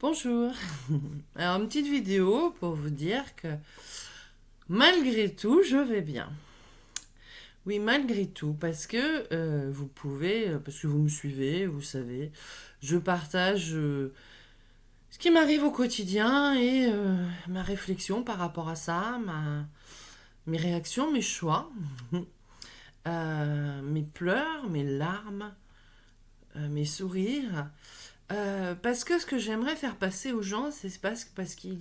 Bonjour. Alors, une petite vidéo pour vous dire que malgré tout, je vais bien. Oui, malgré tout, parce que vous pouvez, parce que vous me suivez, vous savez, je partage ce qui m'arrive au quotidien et ma réflexion par rapport à ça, mes réactions, mes choix, mes pleurs, mes larmes, mes sourires. Parce que ce que j'aimerais faire passer aux gens, c'est parce que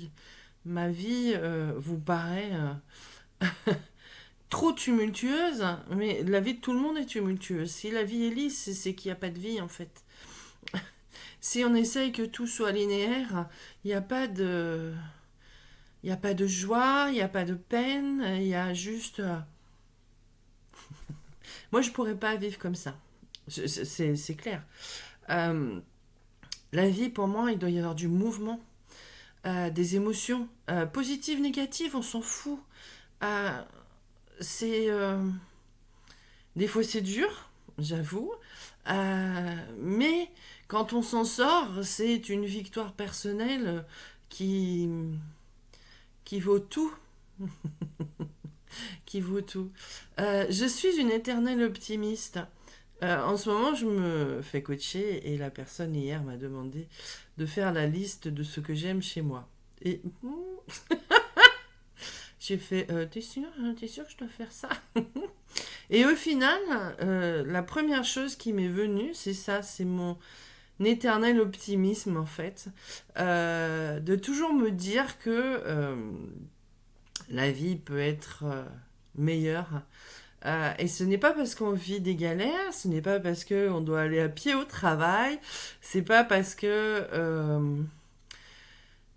ma vie vous paraît trop tumultueuse, mais la vie de tout le monde est tumultueuse. Si la vie est lisse, c'est qu'il n'y a pas de vie en fait. Si on essaye que tout soit linéaire, il n'y a pas de, il n'y a pas de joie, il n'y a pas de peine, il y a juste. Moi, je pourrais pas vivre comme ça. C'est clair. Euh, la vie, pour moi, il doit y avoir du mouvement, des émotions positives, négatives, on s'en fout. Euh, c'est Des fois c'est dur, j'avoue, mais quand on s'en sort, c'est une victoire personnelle qui qui vaut tout, qui vaut tout. Je suis une éternelle optimiste. En ce moment, je me fais coacher et la personne hier m'a demandé de faire la liste de ce que j'aime chez moi. Et j'ai fait, t'es sûr que je dois faire ça? Et au final, la première chose qui m'est venue, c'est ça, c'est mon éternel optimisme en fait, de toujours me dire que la vie peut être meilleure. Et ce n'est pas parce qu'on vit des galères, ce n'est pas parce qu'on doit aller à pied au travail, c'est pas parce que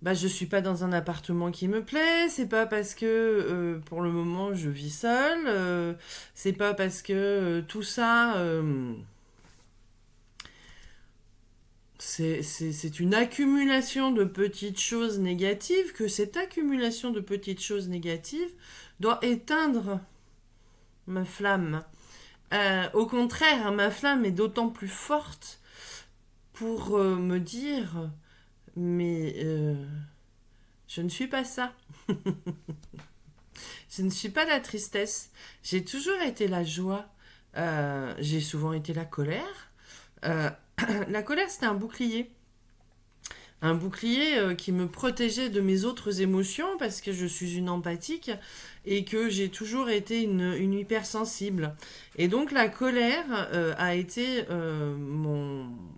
je suis pas dans un appartement qui me plaît, c'est pas parce que pour le moment je vis seule, c'est pas parce que tout ça c'est une accumulation de petites choses négatives que cette accumulation de petites choses négatives doit éteindre ma flamme. Au contraire, ma flamme est d'autant plus forte pour me dire mais je ne suis pas ça. Je ne suis pas la tristesse. J'ai toujours été la joie. J'ai souvent été la colère. Euh, la colère, c'était un bouclier. Un bouclier qui me protégeait de mes autres émotions parce que je suis une empathique et que j'ai toujours été une hypersensible. Et donc la colère a été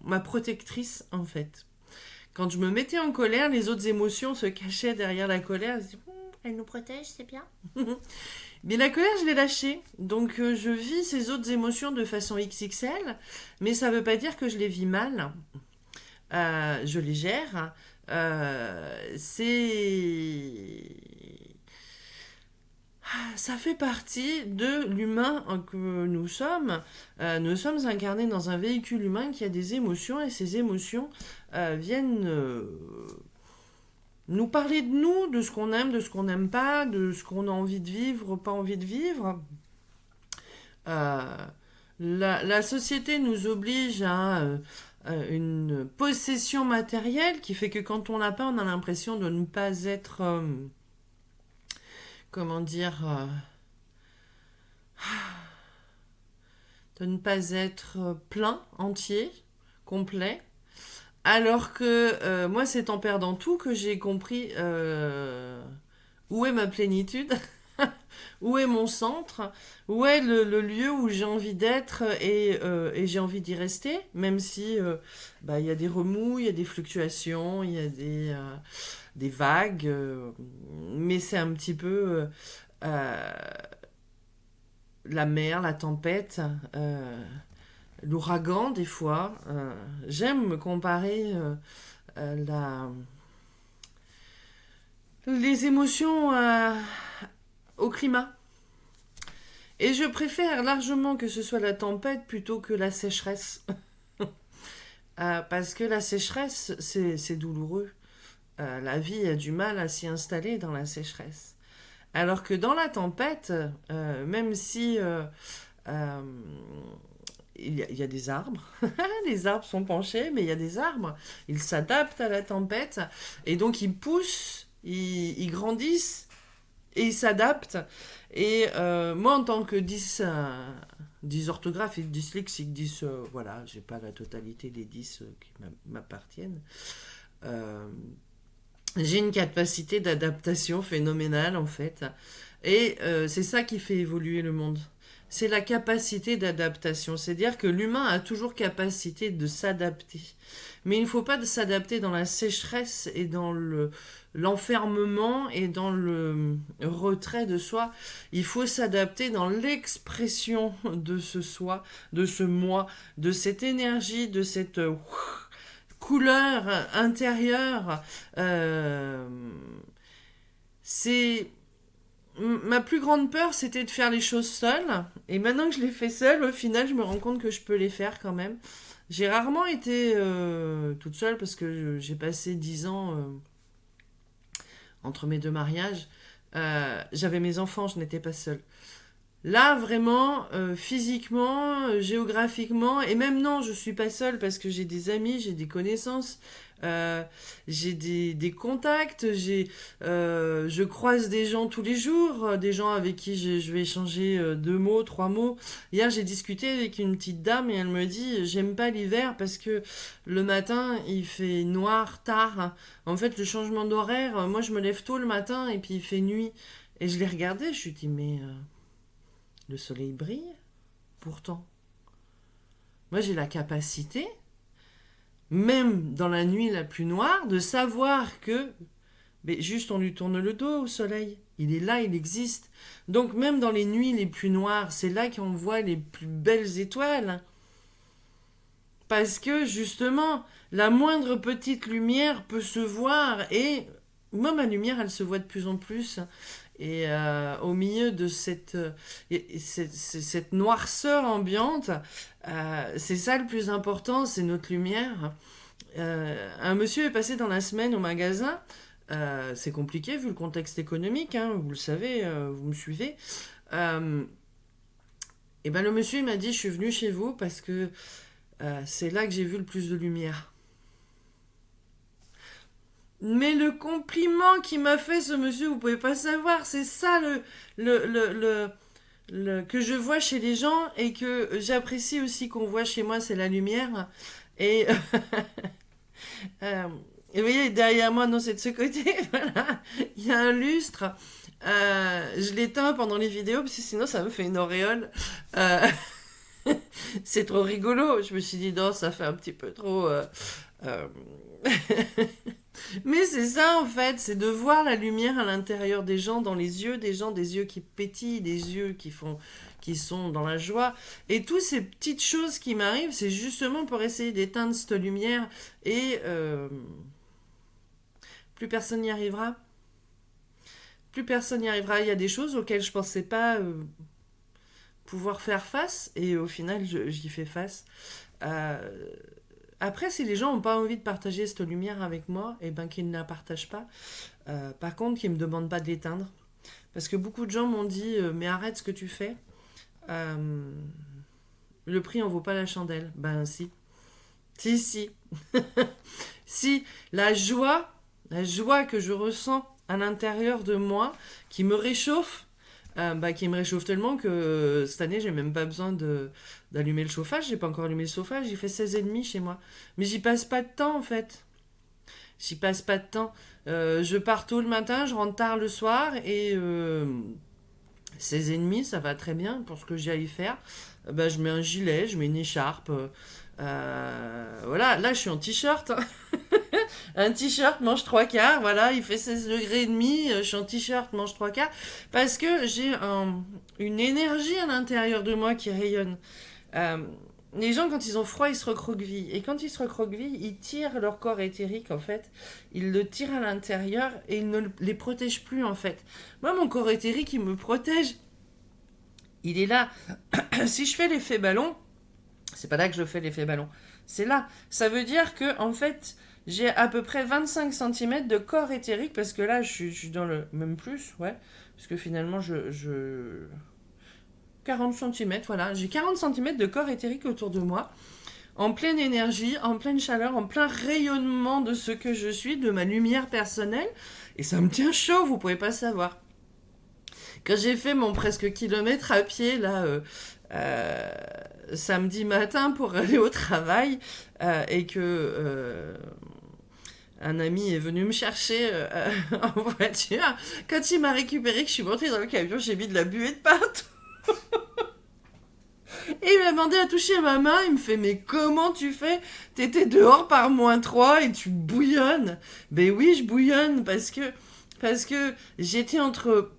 ma protectrice en fait. Quand je me mettais en colère, les autres émotions se cachaient derrière la colère. Je disais, elle nous protège, c'est bien. Mais la colère, je l'ai lâchée. Donc je vis ces autres émotions de façon XXL, mais ça ne veut pas dire que je les vis mal. Je les gère. C'est Ça fait partie de l'humain que nous sommes. Nous sommes incarnés dans un véhicule humain qui a des émotions et ces émotions viennent nous parler de nous, de ce qu'on aime, de ce qu'on n'aime pas, de ce qu'on a envie de vivre, pas envie de vivre. Euh, la société nous oblige à une possession matérielle qui fait que quand on l'a pas, on a l'impression de ne pas être, comment dire, de ne pas être plein, entier, complet. Alors que moi, c'est en perdant tout que j'ai compris où est ma plénitude, où est mon centre, où est le lieu où j'ai envie d'être et j'ai envie d'y rester, même si il y a des remous, il y a des fluctuations, il y a des vagues, mais c'est un petit peu la mer, la tempête, l'ouragan des fois. J'aime me comparer les émotions au climat. Et je préfère largement que ce soit la tempête plutôt que la sécheresse. Parce que la sécheresse, c'est douloureux. La vie a du mal à s'y installer dans la sécheresse. Alors que dans la tempête, même si euh, il y a des arbres. Les arbres sont penchés, mais il y a des arbres. Ils s'adaptent à la tempête. Et donc, ils poussent, ils grandissent et ils s'adaptent. Et moi, en tant que dysorthographe, dyslexique, voilà, j'ai pas la totalité des 10 qui m'appartiennent. Euh, j'ai une capacité d'adaptation phénoménale, en fait. Et c'est ça qui fait évoluer le monde. C'est la capacité d'adaptation. C'est-à-dire que l'humain a toujours capacité de s'adapter. Mais il ne faut pas de s'adapter dans la sécheresse et dans l'enfermement et dans le retrait de soi. Il faut s'adapter dans l'expression de ce soi, de ce moi, de cette énergie, de cette couleur intérieure. C'est ma plus grande peur, c'était de faire les choses seule. Et maintenant que je les fais seule, au final, je me rends compte que je peux les faire quand même. J'ai rarement été toute seule parce que j'ai passé 10 ans entre mes deux mariages. J'avais mes enfants, je n'étais pas seule. Là, vraiment, physiquement, géographiquement, et même non, je suis pas seule parce que j'ai des amis, j'ai des connaissances, euh, j'ai des contacts, je croise des gens tous les jours, des gens avec qui je vais échanger 2 mots, 3 mots. Hier, j'ai discuté avec une petite dame et elle me dit, j'aime pas l'hiver parce que le matin, il fait noir tard. En fait, le changement d'horaire, moi, je me lève tôt le matin et puis il fait nuit. Et je l'ai regardé, je lui dis, mais le soleil brille, pourtant. Moi, j'ai la capacité, même dans la nuit la plus noire, de savoir que, mais juste on lui tourne le dos au soleil. Il est là, il existe. Donc même dans les nuits les plus noires, c'est là qu'on voit les plus belles étoiles. Parce que justement, la moindre petite lumière peut se voir et moi, ma lumière, elle se voit de plus en plus. Et au milieu de cette noirceur ambiante, c'est ça le plus important, c'est notre lumière. Un monsieur est passé dans la semaine au magasin. C'est compliqué vu le contexte économique, hein, vous le savez, vous me suivez. Et ben le monsieur il m'a dit, je suis venu chez vous parce que c'est là que j'ai vu le plus de lumière. Mais le compliment qu'il m'a fait ce monsieur, vous pouvez pas savoir, c'est ça le, le, le, que je vois chez les gens et que j'apprécie aussi qu'on voit chez moi, c'est la lumière. Et, euh, et vous voyez, derrière moi, non, c'est de ce côté, voilà, il y a un lustre. Je l'éteins pendant les vidéos parce que sinon ça me fait une auréole. Euh, c'est trop rigolo. Je me suis dit, non, ça fait un petit peu trop. Euh, Mais c'est ça en fait, c'est de voir la lumière à l'intérieur des gens, dans les yeux des gens, des yeux qui pétillent, des yeux qui sont dans la joie. Et toutes ces petites choses qui m'arrivent, c'est justement pour essayer d'éteindre cette lumière et plus personne n'y arrivera. Plus personne n'y arrivera. Il y a des choses auxquelles je pensais pas pouvoir faire face et au final j'y fais face. Euh, Après, si les gens n'ont pas envie de partager cette lumière avec moi, eh ben qu'ils ne la partagent pas. Par contre, qu'ils ne me demandent pas de l'éteindre. Parce que beaucoup de gens m'ont dit mais arrête ce que tu fais. Euh, le prix en vaut pas la chandelle. Ben si. Si, si. Si, la joie que je ressens à l'intérieur de moi, qui me réchauffe, qui me réchauffe tellement que cette année, j'ai même pas besoin d'allumer le chauffage. J'ai pas encore allumé le chauffage. Il fait 16h30 chez moi. Mais j'y passe pas de temps, en fait. J'y passe pas de temps. Je pars tôt le matin, je rentre tard le soir et 16h30, ça va très bien pour ce que j'ai à y faire. Je mets un gilet, je mets une écharpe. Voilà, là je suis en t-shirt. Hein. Un t-shirt, manche 3/4, voilà, il fait 16 degrés et demi, je suis en t-shirt, manche 3/4, parce que j'ai une énergie à l'intérieur de moi qui rayonne. Euh, les gens, quand ils ont froid, ils se recroquevillent. Et quand ils se recroquevillent, ils tirent leur corps éthérique, en fait. Ils le tirent à l'intérieur et ils ne les protègent plus, en fait. Moi, mon corps éthérique, il me protège. Il est là. Si je fais l'effet ballon, c'est pas là que je fais l'effet ballon. C'est là. Ça veut dire que, en fait, j'ai à peu près 25 cm de corps éthérique, parce que là, je suis dans le... Même plus, ouais. Parce que finalement, 40 centimètres, voilà. J'ai 40 centimètres de corps éthérique autour de moi, en pleine énergie, en pleine chaleur, en plein rayonnement de ce que je suis, de ma lumière personnelle. Et ça me tient chaud, vous pouvez pas savoir. Quand j'ai fait mon presque kilomètre à pied, là, samedi matin pour aller au travail, et que un ami est venu me chercher en voiture, quand il m'a récupéré, que je suis montée dans le camion, j'ai mis de la buée de partout. Et il m'a demandé à toucher ma main, il me fait mais comment tu fais? T'étais dehors par -3 et tu bouillonnes. Ben oui, je bouillonne parce que j'étais entre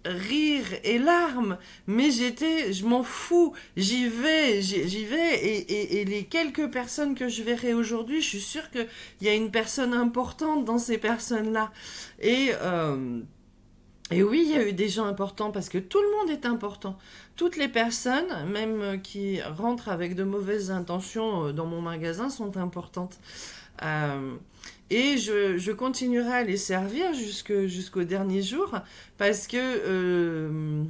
rire et larmes, mais je m'en fous, j'y vais, et les quelques personnes que je verrai aujourd'hui, je suis sûre qu'il y a une personne importante dans ces personnes-là. Et oui, il y a eu des gens importants parce que tout le monde est important. Toutes les personnes, même qui rentrent avec de mauvaises intentions dans mon magasin, sont importantes. Euh, et je continuerai à les servir jusqu'au dernier jour parce que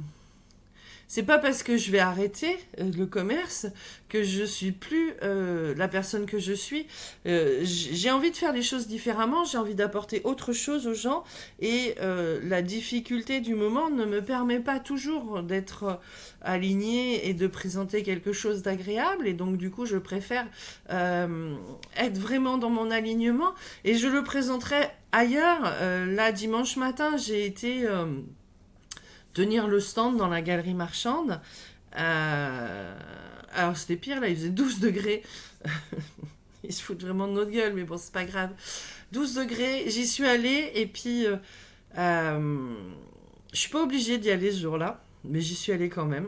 c'est pas parce que je vais arrêter le commerce que je suis plus la personne que je suis. J'ai envie de faire les choses différemment, j'ai envie d'apporter autre chose aux gens et la difficulté du moment ne me permet pas toujours d'être alignée et de présenter quelque chose d'agréable et donc du coup je préfère être vraiment dans mon alignement et je le présenterai ailleurs. Là dimanche matin j'ai été tenir le stand dans la galerie marchande. Alors c'était pire, là il faisait 12 degrés. Ils se foutent vraiment de notre gueule, mais bon, c'est pas grave. 12 degrés, j'y suis allée, et puis je suis pas obligée d'y aller ce jour-là, mais j'y suis allée quand même.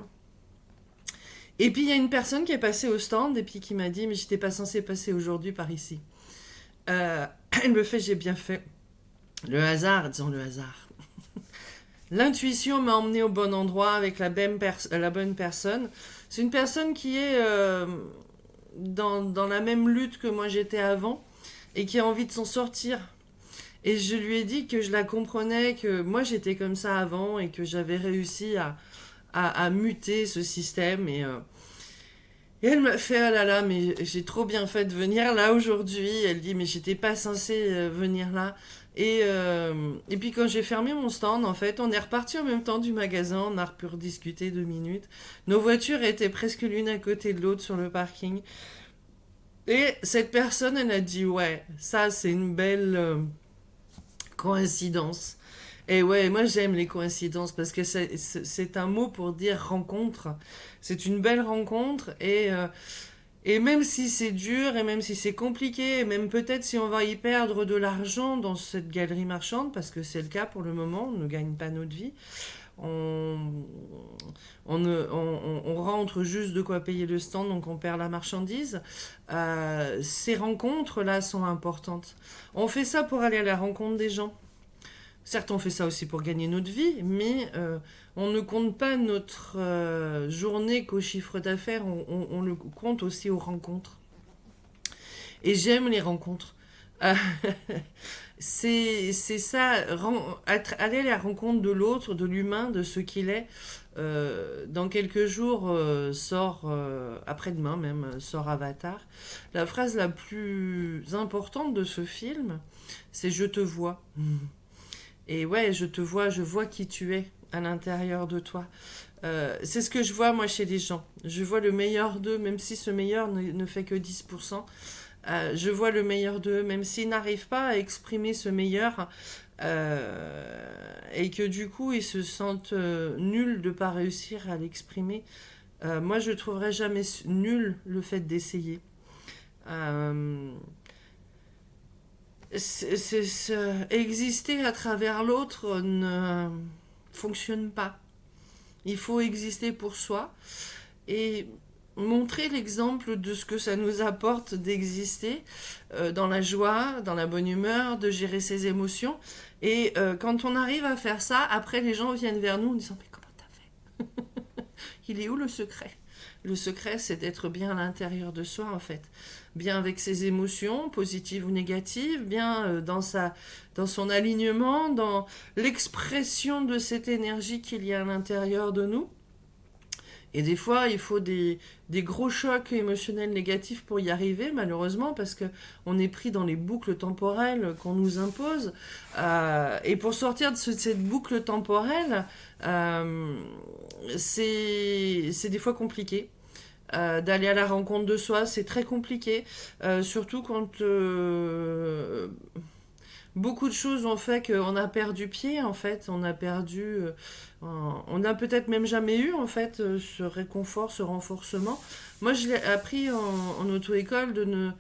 Et puis il y a une personne qui est passée au stand, et puis qui m'a dit, mais j'étais pas censée passer aujourd'hui par ici. Elle me fait, j'ai bien fait. Le hasard, disons le hasard. L'intuition m'a emmené au bon endroit avec la bonne personne. C'est une personne qui est dans la même lutte que moi j'étais avant et qui a envie de s'en sortir. Et je lui ai dit que je la comprenais, que moi j'étais comme ça avant et que j'avais réussi à muter ce système. Et elle m'a fait, ah là là, mais j'ai trop bien fait de venir là aujourd'hui. Elle dit, mais j'étais pas censée venir là. Et puis quand j'ai fermé mon stand, en fait, on est reparti en même temps du magasin, on a pu rediscuter 2 minutes. Nos voitures étaient presque l'une à côté de l'autre sur le parking. Et cette personne, elle a dit, ouais, ça c'est une belle coïncidence. Et ouais, moi j'aime les coïncidences parce que c'est un mot pour dire rencontre. C'est une belle rencontre et même si c'est dur, et même si c'est compliqué, et même peut-être si on va y perdre de l'argent dans cette galerie marchande, parce que c'est le cas pour le moment, on ne gagne pas notre vie, on rentre juste de quoi payer le stand, donc on perd la marchandise. Ces rencontres-là sont importantes. On fait ça pour aller à la rencontre des gens. Certes, on fait ça aussi pour gagner notre vie, mais on ne compte pas notre journée qu'au chiffre d'affaires, on le compte aussi aux rencontres. Et j'aime les rencontres. C'est ça, aller à la rencontre de l'autre, de l'humain, de ce qu'il est. Dans quelques jours sort, après-demain même, sort Avatar. La phrase la plus importante de ce film, c'est « Je te vois ». Et ouais, je te vois, je vois qui tu es à l'intérieur de toi. C'est ce que je vois moi chez les gens. Je vois le meilleur d'eux, même si ce meilleur ne fait que 10%. Je vois le meilleur d'eux, même s'ils n'arrivent pas à exprimer ce meilleur. Et que du coup, ils se sentent nuls de ne pas réussir à l'exprimer. Moi, je ne trouverais jamais nul le fait d'essayer. Exister à travers l'autre ne fonctionne pas. Il faut exister pour soi et montrer l'exemple de ce que ça nous apporte d'exister dans la joie, dans la bonne humeur, de gérer ses émotions. Et quand on arrive à faire ça, après les gens viennent vers nous en disant « Mais comment t'as fait ?» Il est où le secret ? Le secret, c'est d'être bien à l'intérieur de soi, en fait. Bien avec ses émotions, positives ou négatives, bien dans son alignement, dans l'expression de cette énergie qu'il y a à l'intérieur de nous. Et des fois, il faut des gros chocs émotionnels négatifs pour y arriver, malheureusement, parce que on est pris dans les boucles temporelles qu'on nous impose. Et pour sortir de cette boucle temporelle, euh, c'est des fois compliqué. D'aller à la rencontre de soi, c'est très compliqué, surtout quand beaucoup de choses ont fait qu'on a perdu pied, en fait. On a perdu. On n'a peut-être même jamais eu, en fait, ce réconfort, ce renforcement. Moi, je l'ai appris en auto-école de ne.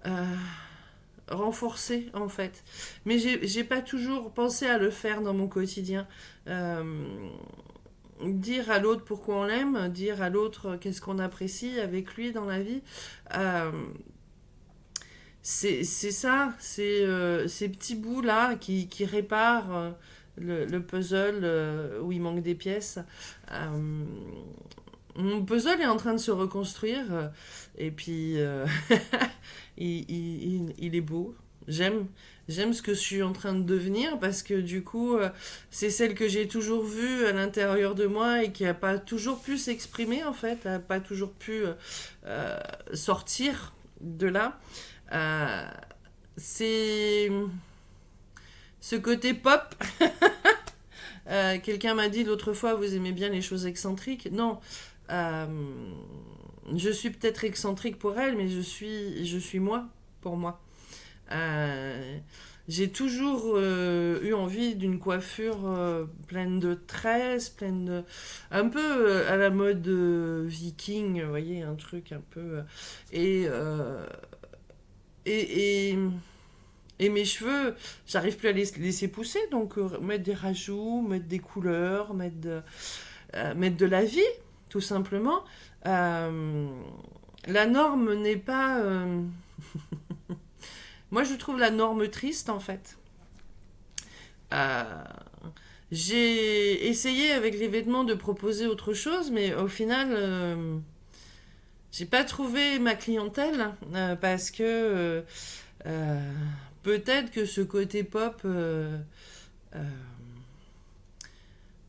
euh, renforcer, en fait. Mais j'ai pas toujours pensé à le faire dans mon quotidien. Euh, dire à l'autre pourquoi on l'aime, dire à l'autre qu'est-ce qu'on apprécie avec lui dans la vie. Euh, c'est ça, c'est ces petits bouts-là qui réparent le puzzle où il manque des pièces. Euh, mon puzzle est en train de se reconstruire et puis il est beau. J'aime, j'aime ce que je suis en train de devenir parce que du coup, c'est celle que j'ai toujours vue à l'intérieur de moi et qui n'a pas toujours pu s'exprimer en fait, n'a pas toujours pu sortir de là. Euh, c'est ce côté pop. Quelqu'un m'a dit l'autre fois, vous aimez bien les choses excentriques. Non, euh, je suis peut-être excentrique pour elle, mais je suis moi pour moi. Euh, j'ai toujours eu envie d'une coiffure pleine de tresses, pleine de... un peu à la mode viking, vous voyez, un truc un peu... et, euh, et, et, et mes cheveux, j'arrive plus à les laisser pousser, donc mettre des rajouts, mettre des couleurs, mettre de la vie, tout simplement. Euh, la norme n'est pas... Moi, je trouve la norme triste, en fait. Euh, j'ai essayé avec les vêtements de proposer autre chose, mais au final, j'ai pas trouvé ma clientèle parce que euh, peut-être que ce côté pop euh,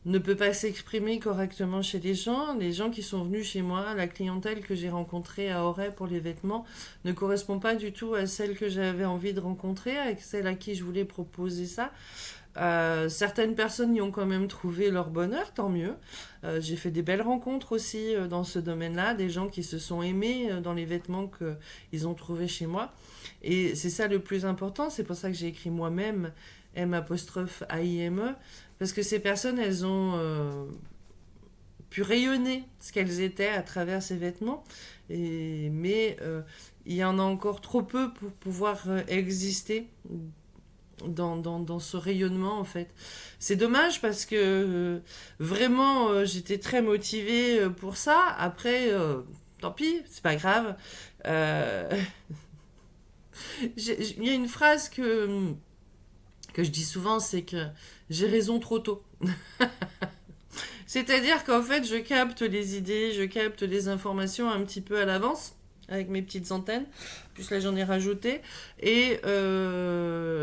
ne peut pas s'exprimer correctement chez les gens. Les gens qui sont venus chez moi, la clientèle que j'ai rencontrée à Auray pour les vêtements, ne correspond pas du tout à celle que j'avais envie de rencontrer, avec celle à qui je voulais proposer ça. Certaines personnes y ont quand même trouvé leur bonheur, tant mieux. J'ai fait des belles rencontres aussi dans ce domaine-là, des gens qui se sont aimés dans les vêtements qu'ils ont trouvés chez moi. Et c'est ça le plus important, c'est pour ça que j'ai écrit moi-même M'-AIME, parce que ces personnes, elles ont pu rayonner ce qu'elles étaient à travers ces vêtements, mais il y en a encore trop peu pour pouvoir exister dans ce rayonnement en fait. C'est dommage parce que vraiment j'étais très motivée pour ça. Après, tant pis, c'est pas grave. Euh, il y a une phrase que je dis souvent, c'est que j'ai raison trop tôt. C'est-à-dire qu'en fait, je capte les idées, je capte les informations un petit peu à l'avance, avec mes petites antennes. Plus là, j'en ai rajouté. Et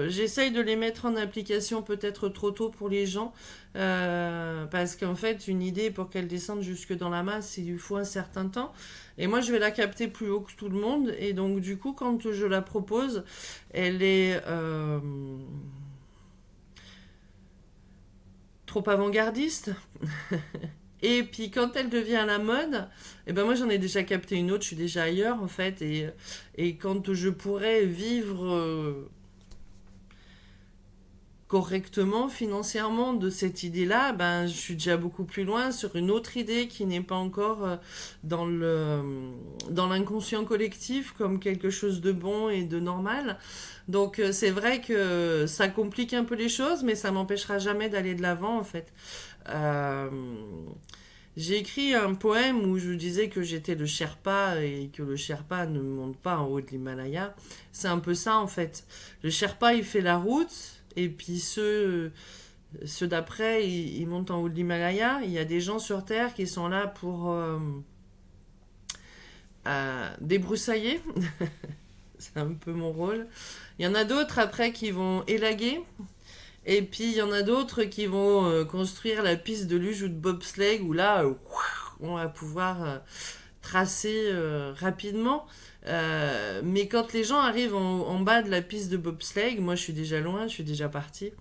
j'essaye de les mettre en application peut-être trop tôt pour les gens. Parce qu'en fait, une idée, pour qu'elle descende jusque dans la masse, il lui faut un certain temps. Et moi, je vais la capter plus haut que tout le monde. Et donc, du coup, quand je la propose, elle est... trop avant-gardiste. Et puis quand elle devient à la mode, et ben moi j'en ai déjà capté une autre, je suis déjà ailleurs en fait. Et quand je pourrais vivre correctement financièrement de cette idée-là, ben je suis déjà beaucoup plus loin sur une autre idée qui n'est pas encore dans l'inconscient collectif comme quelque chose de bon et de normal. Donc c'est vrai que ça complique un peu les choses, mais ça m'empêchera jamais d'aller de l'avant en fait. Euh, j'ai écrit un poème où je disais que j'étais le Sherpa et que le Sherpa ne monte pas en haut de l'Himalaya. C'est un peu ça en fait. Le Sherpa il fait la route et puis ceux d'après ils montent en haut de l'Himalaya. Il y a des gens sur Terre qui sont là pour débroussailler. C'est un peu mon rôle. Il y en a d'autres après qui vont élaguer. Et puis il y en a d'autres qui vont construire la piste de luge ou de bobsleigh où là, on va pouvoir tracer rapidement. Mais quand les gens arrivent en bas de la piste de bobsleigh, moi je suis déjà loin, je suis déjà partie.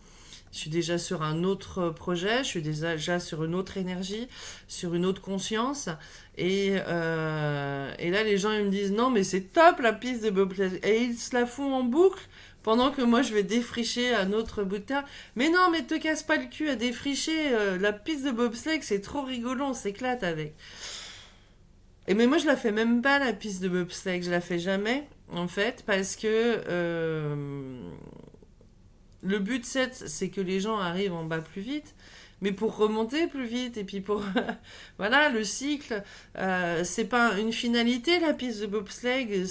Je suis déjà sur un autre projet, je suis déjà sur une autre énergie, sur une autre conscience. Et là, les gens ils me disent non, mais c'est top la piste de bobsleigh. Et ils se la font en boucle pendant que moi je vais défricher un autre bout de terre. Mais non, mais te casse pas le cul à défricher. La piste de bobsleigh, c'est trop rigolo, on s'éclate avec. Et mais moi je la fais même pas la piste de bobsleigh, je la fais jamais en fait parce que le but c'est que les gens arrivent en bas plus vite, mais pour remonter plus vite et puis pour voilà le cycle, c'est pas une finalité la piste de bobsleigh,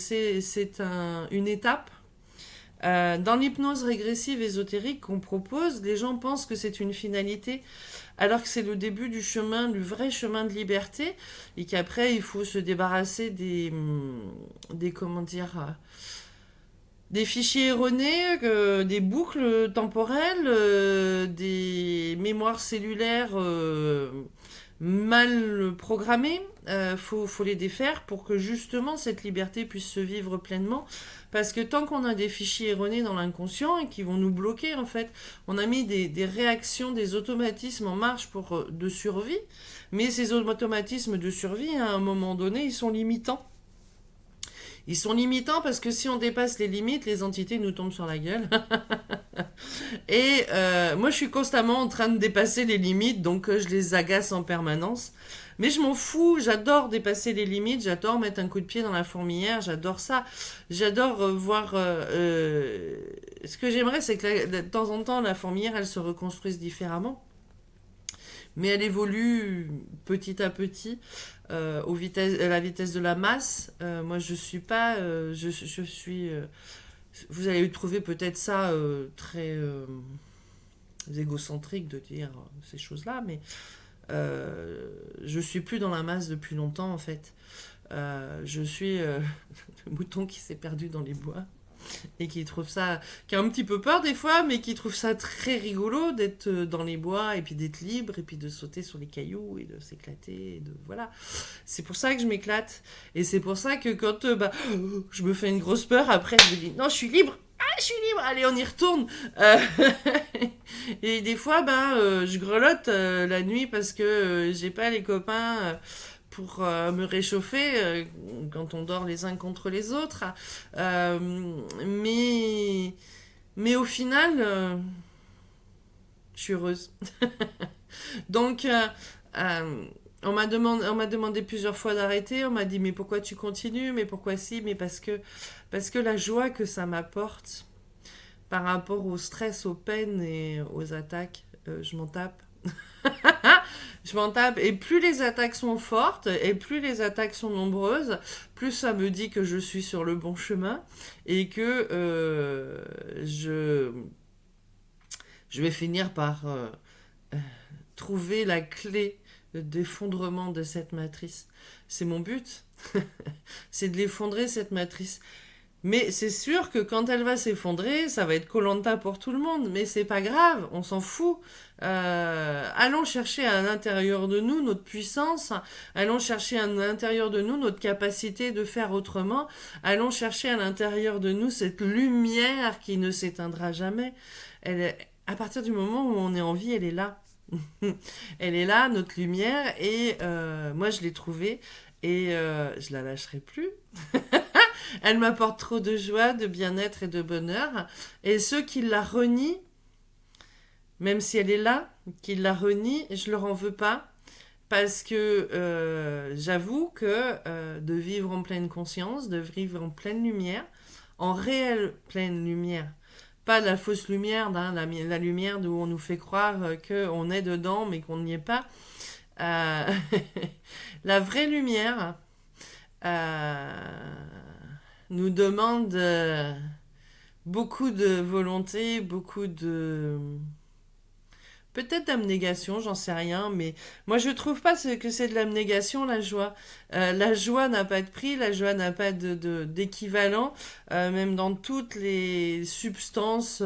une étape. Dans l'hypnose régressive ésotérique qu'on propose, les gens pensent que c'est une finalité, alors que c'est le début du chemin, du vrai chemin de liberté, et qu'après il faut se débarrasser des comment dire, des fichiers erronés, des boucles temporelles, des mémoires cellulaires mal programmées. Faut les défaire pour que justement cette liberté puisse se vivre pleinement. Parce que tant qu'on a des fichiers erronés dans l'inconscient et qui vont nous bloquer en fait, on a mis des réactions, des automatismes en marche de survie. Mais ces automatismes de survie, à un moment donné, ils sont limitants. Ils sont limitants parce que si on dépasse les limites, les entités nous tombent sur la gueule. Et moi, je suis constamment en train de dépasser les limites, donc je les agace en permanence. Mais je m'en fous, j'adore dépasser les limites, j'adore mettre un coup de pied dans la fourmilière, j'adore ça. J'adore voir... ce que j'aimerais, c'est que de temps en temps, la fourmilière, elle se reconstruise différemment. Mais elle évolue petit à petit à la vitesse de la masse. Moi, je suis pas... je suis... vous allez trouver peut-être ça très égocentrique de dire ces choses-là, mais je suis plus dans la masse depuis longtemps, en fait. Je suis le mouton qui s'est perdu dans les bois et qui trouve ça, qui a un petit peu peur des fois, mais qui trouve ça très rigolo d'être dans les bois et puis d'être libre et puis de sauter sur les cailloux et de s'éclater et de voilà. C'est pour ça que je m'éclate et c'est pour ça que quand je me fais une grosse peur, après je me dis non, je suis libre. Ah, je suis libre, allez, on y retourne. Et des fois, je grelotte la nuit parce que j'ai pas les copains pour me réchauffer quand on dort les uns contre les autres. Mais au final, je suis heureuse. Donc, on m'a demandé plusieurs fois d'arrêter. On m'a dit, mais pourquoi tu continues? Mais pourquoi si? Mais parce que la joie que ça m'apporte par rapport au stress, aux peines et aux attaques, je m'en tape. Je m'en tape. Et plus les attaques sont fortes et plus les attaques sont nombreuses, plus ça me dit que je suis sur le bon chemin et que je vais finir par trouver la clé d'effondrement de cette matrice. C'est mon but. C'est de l'effondrer, cette matrice. Mais c'est sûr que quand elle va s'effondrer, ça va être Koh-Lanta pour tout le monde. Mais c'est pas grave, on s'en fout. Allons chercher à l'intérieur de nous notre puissance. Allons chercher à l'intérieur de nous notre capacité de faire autrement. Allons chercher à l'intérieur de nous cette lumière qui ne s'éteindra jamais. À partir du moment où on est en vie, elle est là. Elle est là, notre lumière. Et moi, je l'ai trouvée. Et je la lâcherai plus. Elle m'apporte trop de joie, de bien-être et de bonheur. Et ceux qui la renient, même si elle est là, qui la renient, je leur en veux pas. Parce que j'avoue que de vivre en pleine conscience, de vivre en pleine lumière, en réelle pleine lumière, pas la fausse lumière, la lumière où on nous fait croire qu'on est dedans mais qu'on n'y est pas. La vraie lumière nous demande beaucoup de volonté, beaucoup de... peut-être d'abnégation, j'en sais rien, mais moi je trouve pas que c'est de l'abnégation, la joie. La joie n'a pas de prix, la joie n'a pas d'équivalent, même dans toutes les substances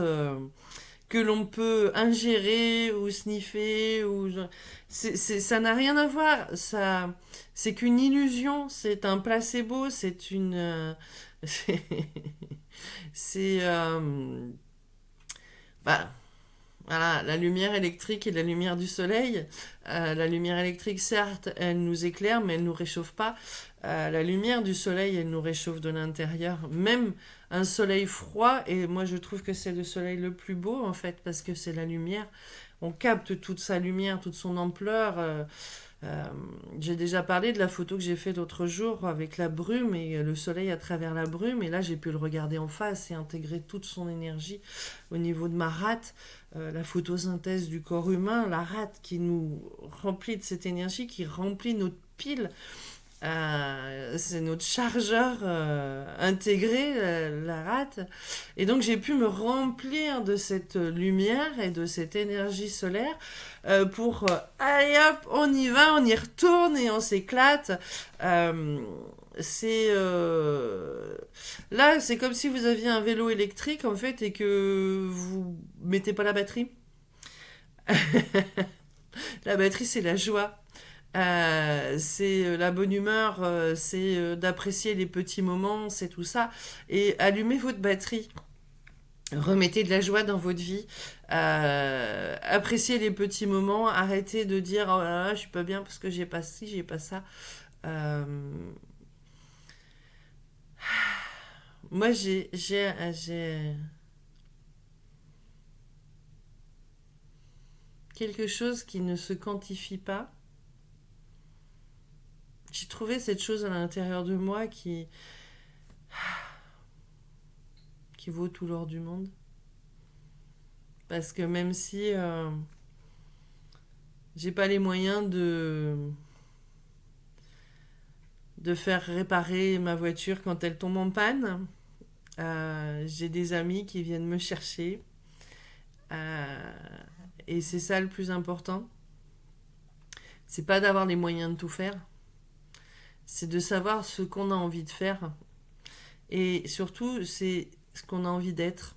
que l'on peut ingérer ou sniffer ça n'a rien à voir. Ça, c'est qu'une illusion, c'est un placebo, c'est une c'est c'est, bah, voilà, la lumière électrique et la lumière du soleil. La lumière électrique, certes, elle nous éclaire, mais elle nous réchauffe pas. La lumière du soleil, elle nous réchauffe de l'intérieur. Même un soleil froid, et moi je trouve que c'est le soleil le plus beau, en fait, parce que c'est la lumière. On capte toute sa lumière, toute son ampleur. Euh, j'ai déjà parlé de la photo que j'ai faite l'autre jour avec la brume et le soleil à travers la brume. Et là, j'ai pu le regarder en face et intégrer toute son énergie au niveau de ma rate. La photosynthèse du corps humain, la rate qui nous remplit de cette énergie, qui remplit notre pile. C'est notre chargeur intégré, la rate. Et donc j'ai pu me remplir de cette lumière et de cette énergie solaire pour allez hop, on y va, on y retourne et on s'éclate. Euh, c'est là, c'est comme si vous aviez un vélo électrique en fait et que vous mettez pas la batterie. La batterie, c'est la joie. C'est la bonne humeur, c'est d'apprécier les petits moments, c'est tout ça. Et allumez votre batterie. Remettez de la joie dans votre vie. Appréciez les petits moments. Arrêtez de dire oh là là, je suis pas bien parce que j'ai pas ci, j'ai pas ça. Euh, Moi, j'ai quelque chose qui ne se quantifie pas. J'ai trouvé cette chose à l'intérieur de moi qui vaut tout l'or du monde. Parce que même si j'ai pas les moyens de faire réparer ma voiture quand elle tombe en panne, j'ai des amis qui viennent me chercher. Euh, et c'est ça le plus important. C'est pas d'avoir les moyens de tout faire. C'est de savoir ce qu'on a envie de faire. Et surtout, c'est ce qu'on a envie d'être.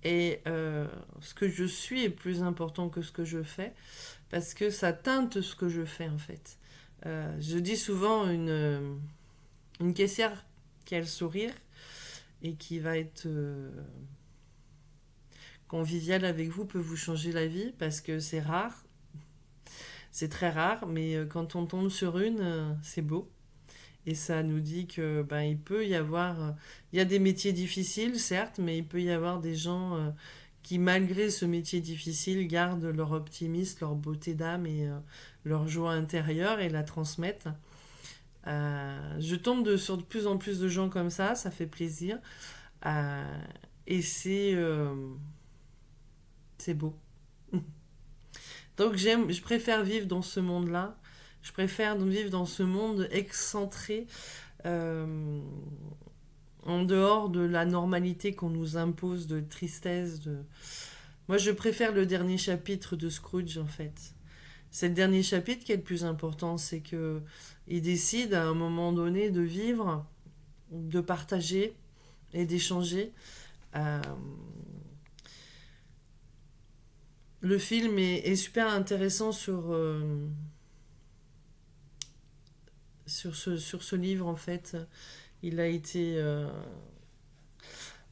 Et ce que je suis est plus important que ce que je fais, parce que ça teinte ce que je fais en fait. Je dis souvent une caissière qui a le sourire et qui va être conviviale avec vous peut vous changer la vie, parce que c'est rare, c'est très rare, mais quand on tombe sur une, c'est beau. Et ça nous dit que ben, il peut y avoir, il y a des métiers difficiles, certes, mais il peut y avoir des gens qui, malgré ce métier difficile, gardent leur optimisme, leur beauté d'âme et leur joie intérieure et la transmettent. Je tombe sur de plus en plus de gens comme ça fait plaisir. Euh, et c'est beau. Donc je préfère vivre dans ce monde-là. Je préfère vivre dans ce monde excentré, euh, en dehors de la normalité qu'on nous impose de tristesse. Moi, je préfère le dernier chapitre de Scrooge, en fait. C'est le dernier chapitre qui est le plus important, c'est que il décide à un moment donné de vivre, de partager et d'échanger. Euh, le film est super intéressant sur ce livre, en fait. Il a été, euh,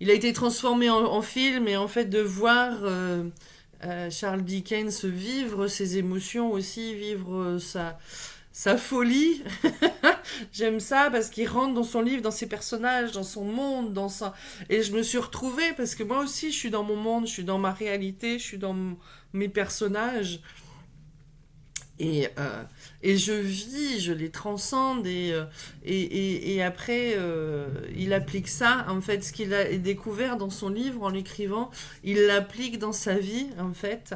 il a été transformé en film, et en fait de voir Charles Dickens vivre ses émotions aussi, vivre sa folie. J'aime ça parce qu'il rentre dans son livre, dans ses personnages, dans son monde, et je me suis retrouvée parce que moi aussi je suis dans mon monde, je suis dans ma réalité, je suis dans mes personnages. Et je vis, je les transcende et après il applique ça, en fait, ce qu'il a découvert dans son livre en l'écrivant, il l'applique dans sa vie, en fait,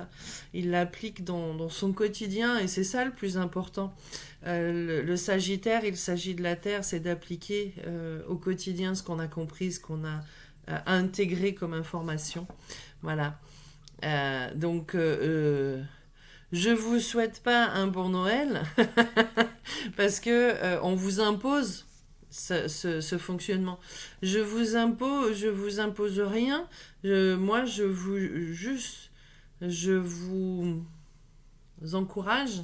il l'applique dans son quotidien, et c'est ça le plus important. Le Sagittaire, il s'agit de la Terre, c'est d'appliquer au quotidien ce qu'on a compris, ce qu'on a intégré comme information. Voilà. Je vous souhaite pas un bon Noël parce que on vous impose ce fonctionnement. Je vous impose rien. Moi, je vous encourage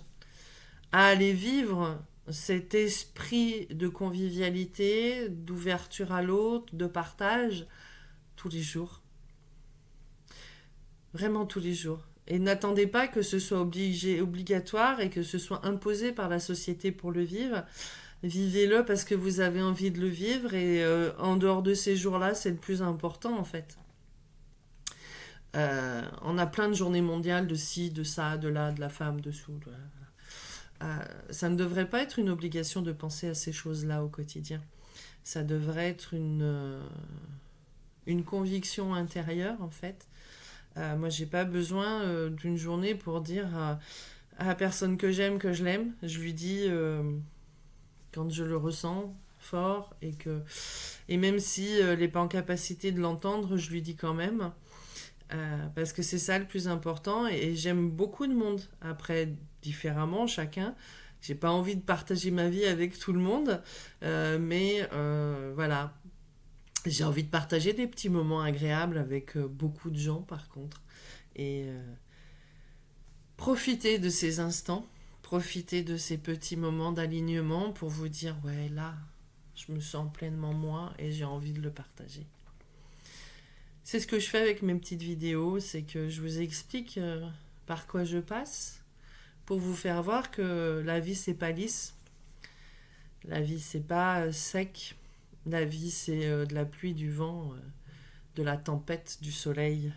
à aller vivre cet esprit de convivialité, d'ouverture à l'autre, de partage, tous les jours. Vraiment tous les jours. Et n'attendez pas que ce soit obligatoire et que ce soit imposé par la société pour le vivre. Vivez-le parce que vous avez envie de le vivre et en dehors de ces jours-là, c'est le plus important en fait. On a plein de journées mondiales de ci, de ça, de là, de la femme, dessous. Ça ne devrait pas être une obligation de penser à ces choses-là au quotidien. Ça devrait être une conviction intérieure en fait. Moi, j'ai pas besoin d'une journée pour dire à la personne que j'aime que je l'aime. Je lui dis quand je le ressens fort et même si elle n'est pas en capacité de l'entendre, je lui dis quand même. Parce que c'est ça le plus important et j'aime beaucoup de monde. Après, différemment, chacun. J'ai pas envie de partager ma vie avec tout le monde, mais voilà. J'ai envie de partager des petits moments agréables avec beaucoup de gens, par contre. Et profitez de ces instants, profitez de ces petits moments d'alignement pour vous dire, ouais, là, je me sens pleinement moi et j'ai envie de le partager. C'est ce que je fais avec mes petites vidéos, c'est que je vous explique par quoi je passe pour vous faire voir que la vie, c'est pas lisse. La vie, c'est pas sec. La vie, c'est de la pluie, du vent, de la tempête, du soleil.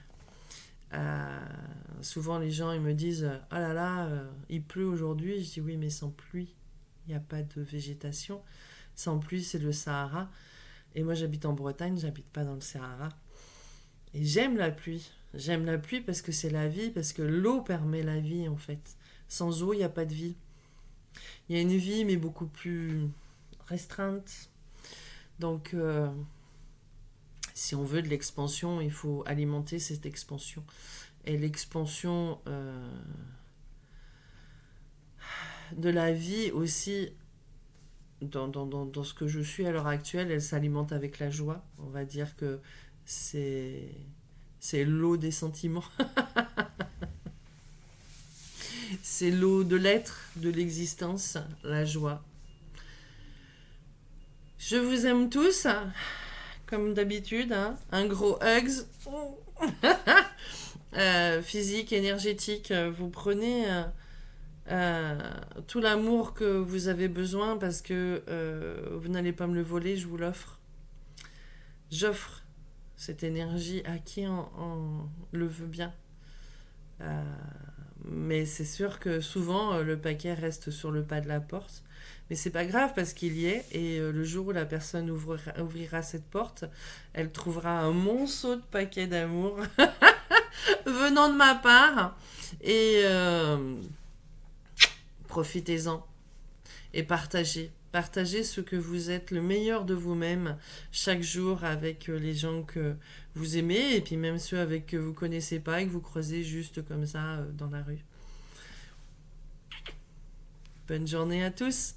Souvent, les gens ils me disent « Ah là là, il pleut aujourd'hui ». Je dis « Oui, mais sans pluie, il n'y a pas de végétation. Sans pluie, c'est le Sahara. Et moi, j'habite en Bretagne, j'habite pas dans le Sahara. Et j'aime la pluie. J'aime la pluie parce que c'est la vie, parce que l'eau permet la vie, en fait. Sans eau, il n'y a pas de vie. Il y a une vie, mais beaucoup plus restreinte. Donc, si on veut de l'expansion, il faut alimenter cette expansion. Et l'expansion de la vie aussi, dans ce que je suis à l'heure actuelle, elle s'alimente avec la joie. On va dire que c'est l'eau des sentiments. C'est l'eau de l'être, de l'existence, la joie. Je vous aime tous, comme d'habitude, hein. Un gros hugs physique, énergétique. Vous prenez tout l'amour que vous avez besoin parce que vous n'allez pas me le voler, je vous l'offre. J'offre cette énergie à qui en le veut bien. Mais c'est sûr que souvent le paquet reste sur le pas de la porte. Mais c'est pas grave parce qu'il y est et le jour où la personne ouvrira cette porte, elle trouvera un monceau de paquets d'amour venant de ma part et profitez-en et partagez. Partagez ce que vous êtes, le meilleur de vous-même chaque jour avec les gens que vous aimez et puis même ceux avec que vous connaissez pas et que vous croisez juste comme ça dans la rue. Bonne journée à tous!